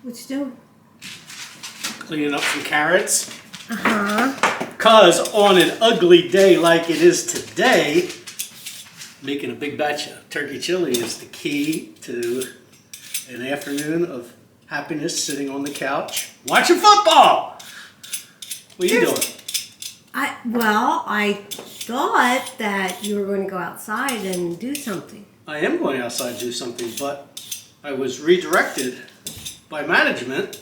What you doing? Cleaning up some carrots. Uh-huh. Because on an ugly day like it is today, making a big batch of turkey chili is the key to an afternoon of happiness sitting on the couch watching football. What are you doing? I thought that you were going to go outside and do something. I am going outside to do something, but I was redirected by management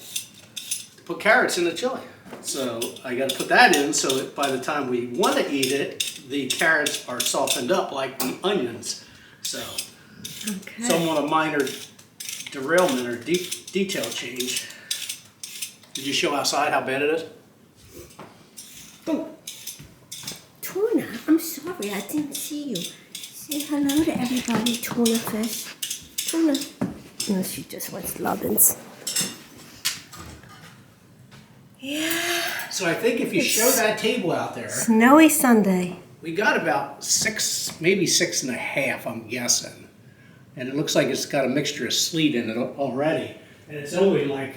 to put carrots in the chili. So I got to put that in so that by the time we want to eat it, the carrots are softened up like the onions. So, Okay. somewhat a minor derailment or detail change. Did you show outside how bad it is? Oh. Tuna, I'm sorry, I didn't see you. Say hello to everybody, tuna fish. Tuna. No, she just wants lovin's. Yeah. So I think if you show that table out there, Snowy Sunday. we got about 6, maybe 6.5, I'm guessing. And it looks like it's got a mixture of sleet in it already. And it's only like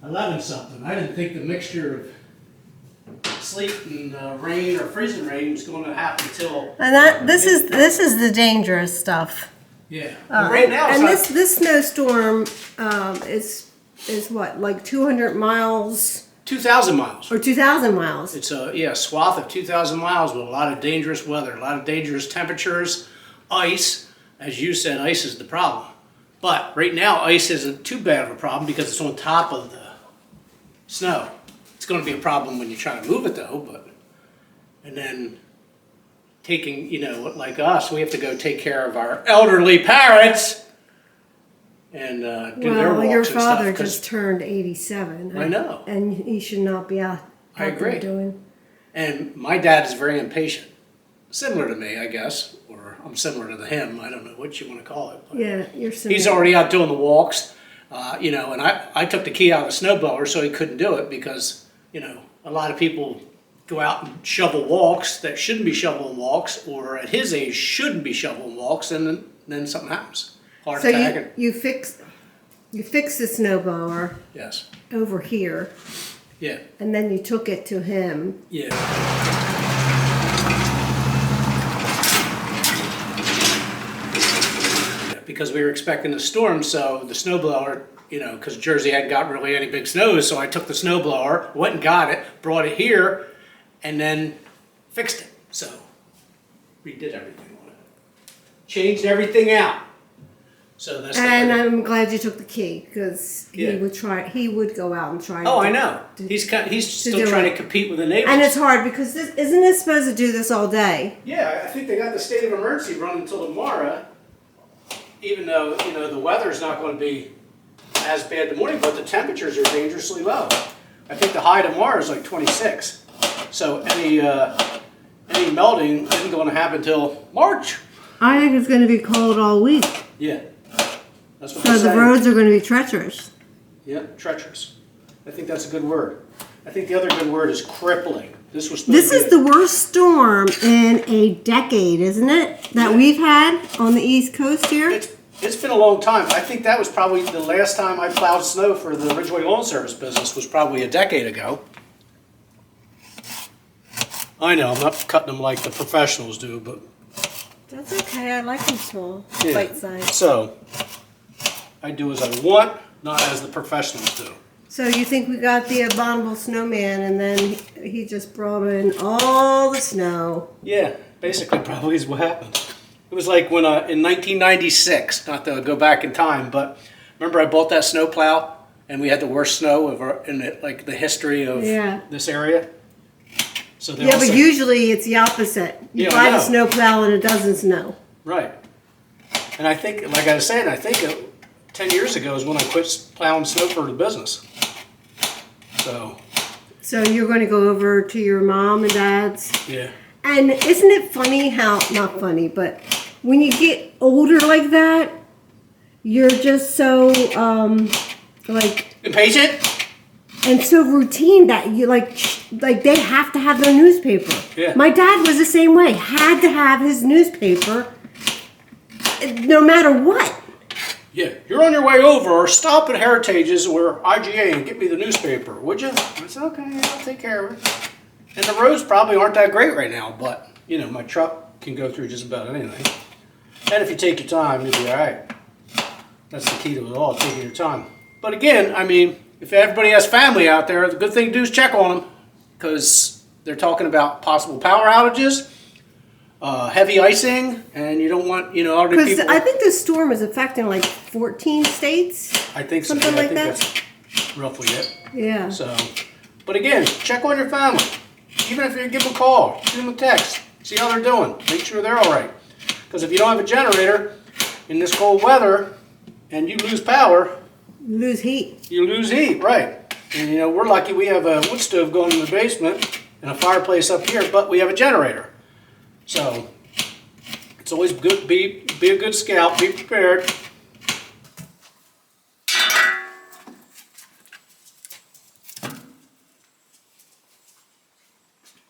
11 something. I didn't think the mixture of sleet and rain or freezing rain was going to happen until. And this is the dangerous stuff. Yeah. Right now it's and not, this snowstorm is what, like 200 miles 2,000 miles. or 2,000 miles? It's a swath of 2,000 miles with a lot of dangerous weather, a lot of dangerous temperatures, ice. As you said, ice is the problem. But right now, ice isn't too bad of a problem because it's on top of the snow. It's going to be a problem when you try to move it, though. And then taking, like us, we have to go take care of our elderly parrots and do their walks Well, your and stuff. father just turned 87. I know. And he should not be out I agree. there doing. And my dad is very impatient. Similar to me, I guess. Or I'm similar to him. I don't know what you want to call it. But Yeah, you're similar. he's already out doing the walks. And I took the key out of the snowblower so he couldn't do it because, a lot of people go out and shovel walks that shouldn't be shoveling walks or at his age shouldn't be shoveling walks and then something happens. Heart So attack. you fixed the snowblower Yes. over here, Yeah. and then you took it to him. Yeah. Because we were expecting a storm, so the snowblower, because Jersey hadn't got really any big snows, so I took the snowblower, went and got it, brought it here, and then fixed it. So, redid everything on it. Changed everything out. So that's. And I'm glad you took the key because Yeah. he would go out and try. Oh, I know. He's still do trying it. to compete with the neighbors. And it's hard because isn't it supposed to do this all day? Yeah, I think they got the state of emergency running until tomorrow, even though, the weather's not going to be as bad in the morning, but the temperatures are dangerously low. I think the high tomorrow is like 26. So any melting isn't going to happen until March. I think it's going to be cold all week. Yeah. That's what So they're the saying. roads are going to be treacherous. Yeah, treacherous. I think that's a good word. I think the other good word is crippling. This was This is the worst storm in a decade, isn't it? That we've had on the East Coast here. It's been a long time. I think that was probably the last time I plowed snow for the Ridgway Lawn Service business was probably a decade ago. I know, I'm not cutting them like the professionals do, but That's okay. I like them small, yeah. bite size. So, I do as I want, not as the professionals do. So you think we got the abominable snowman, and then he just brought in all the snow. Yeah, basically probably is what happened. It was like when in 1996, not to go back in time, but remember I bought that snow plow and we had the worst snow in the history of this area? So Yeah, but usually it's the opposite. You buy the snow plow and it doesn't snow. Right. And I think, like I was saying, 10 years ago is when I quit plowing snow for the business. So you're going to go over to your mom and dad's? Yeah. And isn't it funny how, not funny, but when you get older like that, you're just so, impatient? and so routine that you like they have to have their newspaper. Yeah. My dad was the same way. Had to have his newspaper no matter what. Yeah, you're on your way over, stop at Heritage's or IGA and get me the newspaper, would you? I said, okay, I'll take care of it. And the roads probably aren't that great right now, but, you know, my truck can go through just about anything. And if you take your time, you'll be all right. That's the key to it all, taking your time. But again, I mean, if everybody has family out there, the good thing to do is check on them, because they're talking about possible power outages, heavy icing, and you don't want, you know, other people. Because I think this storm is affecting like 14 states. I think so. Something Yeah, like I think that. that's roughly it. Yeah. So, but again, check on your family. Even if you give them a call, shoot them a text, see how they're doing. Make sure they're all right. Because if you don't have a generator in this cold weather and you lose power, You lose heat. you lose heat, right? And you know, we're lucky we have a wood stove going in the basement and a fireplace up here, but we have a generator. So it's always good. Be a good scout. Be prepared.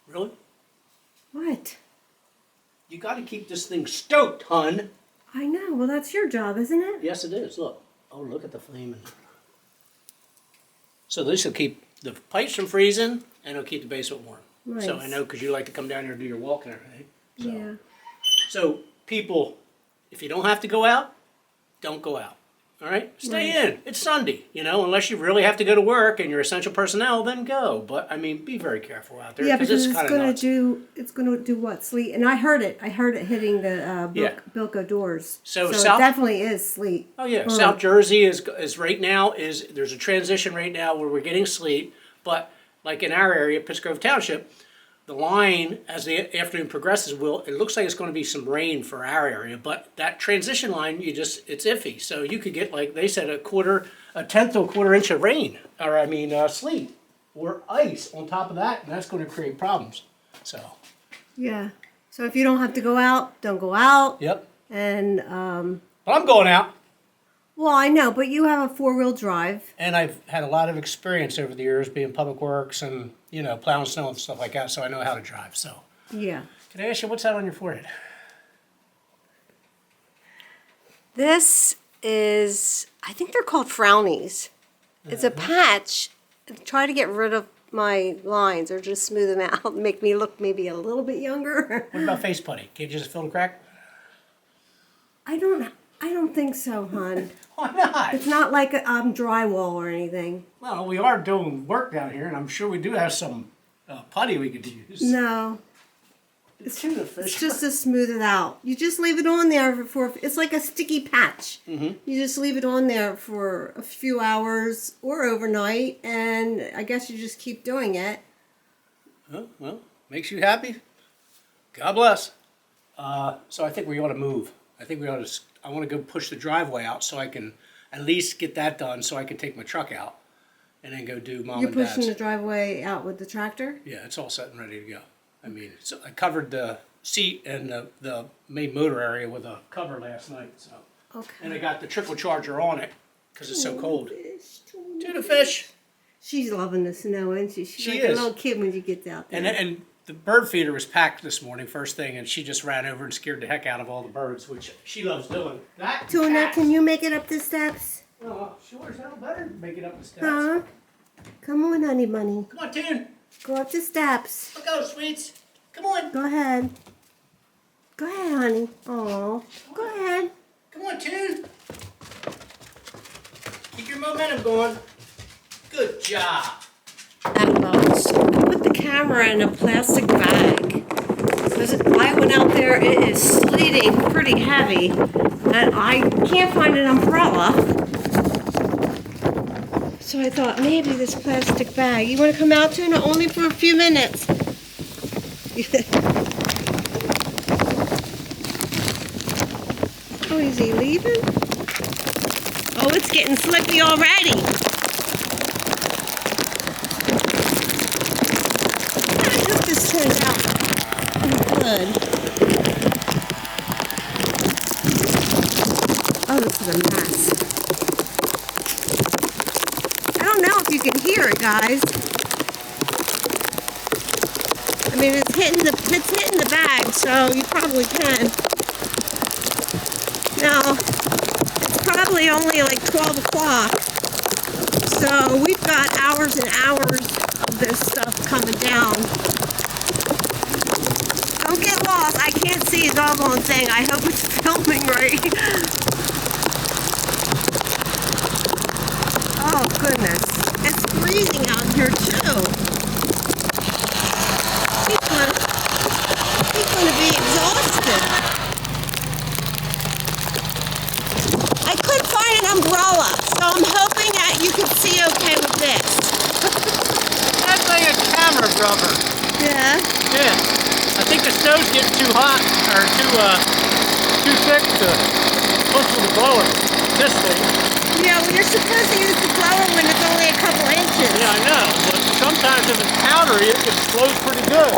Really? What? You got to keep this thing stoked, hun. I know. Well, that's your job, isn't it? Yes, it is. Look. Oh, look at the flaming. So this will keep the pipes from freezing, and it'll keep the basement warm. Nice. So I know because you like to come down here and do your walk and everything. So. Yeah. So people, if you don't have to go out, don't go out. All right? Stay in. It's Sunday, you know, unless you really have to go to work and you're essential personnel, then go. But I mean, be very careful out there. Yeah, because it's it's going to do what? Sleet. And I heard it hitting the Bilko doors. So it South- definitely is sleet. Oh yeah, South Jersey is right now there's a transition right now where we're getting sleet, but like in our area, Pittsgrove Township, the line as the afternoon progresses it looks like it's going to be some rain for our area, but that transition line it's iffy. So you could get, like they said, a tenth to a quarter inch of rain, or sleet or ice on top of that, and that's going to create problems. So. Yeah. So if you don't have to go out, don't go out. Yep. And But I'm going out. well, I know, but you have a 4-wheel drive. And I've had a lot of experience over the years being public works and, you know, plowing snow and stuff like that, so I know how to drive. So, Yeah. can I ask you, what's that on your forehead? This is, I think they're called frownies. It's a patch. Try to get rid of my lines or just smooth them out, make me look maybe a little bit younger. What about face putty? Can't you just fill the crack? I don't think so, hon. Why not? It's not like drywall or anything. Well, we are doing work down here, and I'm sure we do have some putty we could use. No. It's tuna fish. It's just to smooth it out. You just leave it on there for it's like a sticky patch. Mm-hmm. You just leave it on there for a few hours or overnight, and I guess you just keep doing it. Oh, well, makes you happy? God bless. So I think we ought to move. I want to go push the driveway out so I can at least get that done so I can take my truck out and then go do mom You're and dad's. pushing the driveway out with the tractor? Yeah, it's all set and ready to go. I mean, I covered the seat and the main motor area with a cover last night. So, Okay. and I got the trickle charger on it because it's so cold. Fish, Tuna fish. She's loving the snow, isn't she? She's She like is. a little kid when she gets out there. And the bird feeder was packed this morning, first thing, and she just ran over and scared the heck out of all the birds, which she loves doing. That Tuna, cat- can you make it up the steps? Oh, sure, it's not better to make it up the steps. Huh? Come on, honey bunny. Come on, Tune. Go up the steps. Let's go, sweets. Come on. Go ahead. Go ahead, honey. Oh, go ahead. Come on, Tune. Keep your momentum going. Good job. That was. Put the camera in a plastic bag. Because I went out there, it is sleeting pretty heavy. And I can't find an umbrella. So I thought maybe this plastic bag. You want to come out, Tuna? Only for a few minutes. Oh, is he leaving? Oh, it's getting slippy already. I hope this turns out good. Oh, this is a mess. I don't know if you can hear it, guys. I mean, it's hitting the bag, so you probably can. Now, it's probably only like 12 o'clock. So we've got hours and hours of this stuff coming down. Don't get lost. I can't see a doggone thing. I hope it's filming right. Oh, goodness. It's freezing out here, too. He's gonna be exhausted. I couldn't find an umbrella, so I'm hoping that you can see okay with this. That's like a camera rubber. Yeah. Yeah. I think the snow's getting too hot, or too thick to push with the blower. This thing. Yeah, well, you're supposed to use the blower when it's only a couple inches. Yeah, I know, but sometimes if it's powdery, it flows pretty good.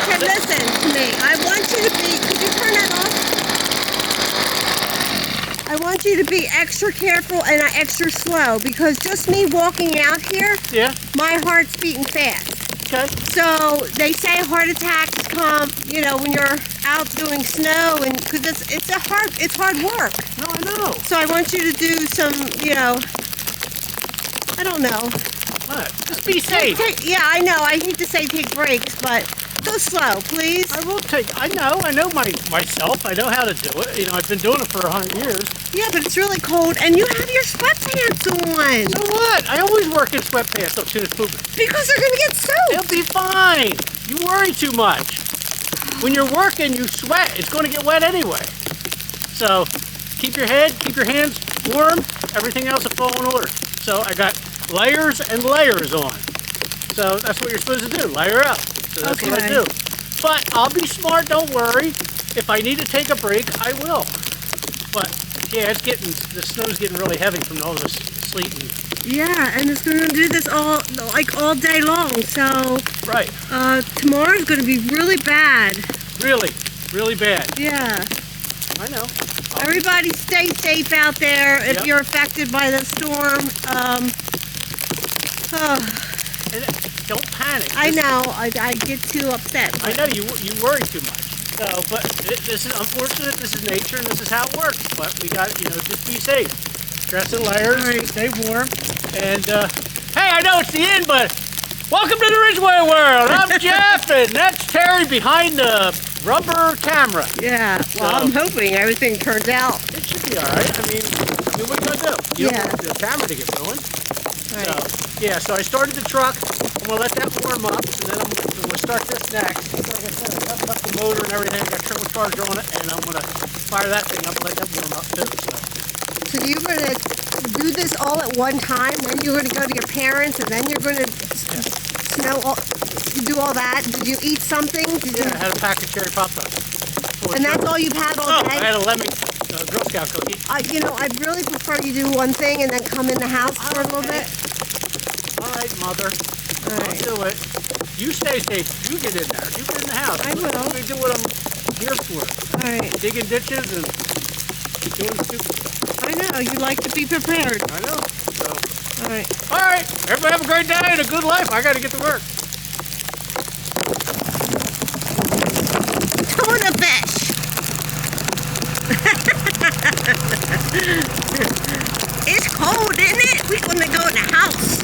Okay, listen to me. I want you to be, could you turn that off? I want you to be extra careful and extra slow, because just me walking out here, Yeah. my heart's beating fast. Okay. So they say heart attacks come, you know, when you're out doing snow, and because it's hard work. No, I know. So I want you to do some, you know, I don't know. What? Just be safe. Yeah, I know. I hate to say take breaks, but go slow, please. I will take. I know myself. I know how to do it. You know, I've been doing it for 100 years. Yeah, but it's really cold, and you have your sweatpants on. So what? I always work in sweatpants. Don't finish pooping. Because they're gonna get soaked. It'll be fine. You worry too much. When you're working, you sweat. It's going to get wet anyway. So keep your head, keep your hands warm. Everything else will fall in order. So I got layers and layers on. So that's what you're supposed to do. Layer up. So that's what I do. But I'll be smart. Don't worry. If I need to take a break, I will. But yeah, the snow's getting really heavy from all this sleet. Yeah, and it's gonna do this all day long. So Right. Tomorrow's gonna be really bad. Really bad. Yeah. I know. Everybody stay safe out there if Yep. you're affected by the storm. And don't panic. I know. I get too upset. I know you worry too much. So, but this is unfortunate. This is nature, and this is how it works. But we got, just be safe. Dress in layers, stay warm, and hey, I know it's the end, but welcome to the Ridgway world. I'm Jeff, and that's Terry behind the rubber camera. Yeah. Well, I'm hoping everything turns out. It should be all right. I mean, what are you gonna do? You don't want the camera to get ruined. Right. So I started the truck. I'm gonna let that warm up, and then I'm gonna start this next. Like I said, I got the motor and everything. I got turbocharger on it, and I'm gonna fire that thing up and let that warm up too. So you're gonna do this all at one time, then you're gonna go to your parents, and then you're gonna do all that. Did you eat something? I had a pack of cherry Pop-Tarts. And that's all you've had all day? I had a lemon Girl Scout cookie. I'd really prefer you do one thing and then come in the house for a little bit. All right, Mother. All right. I'll do it. You stay safe. You get in there. You get in the house. I will. Let me do what I'm here for. All right. Digging ditches and doing stupid stuff. I know. You like to be prepared. I know. So. All right. All right. Everybody have a great day and a good life. I got to get to work. Tuna fish. It's cold, isn't it? We're gonna go in the house.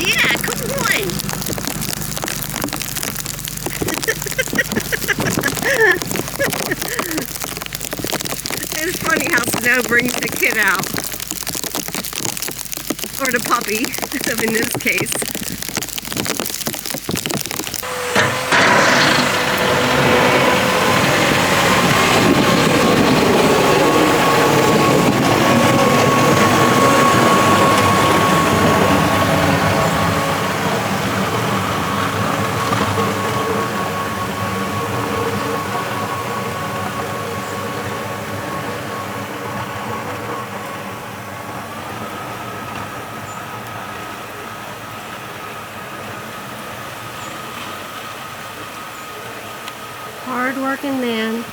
Yeah, come on. It's funny how snow brings the kid out. Or the puppy, in this case. Hard-working man.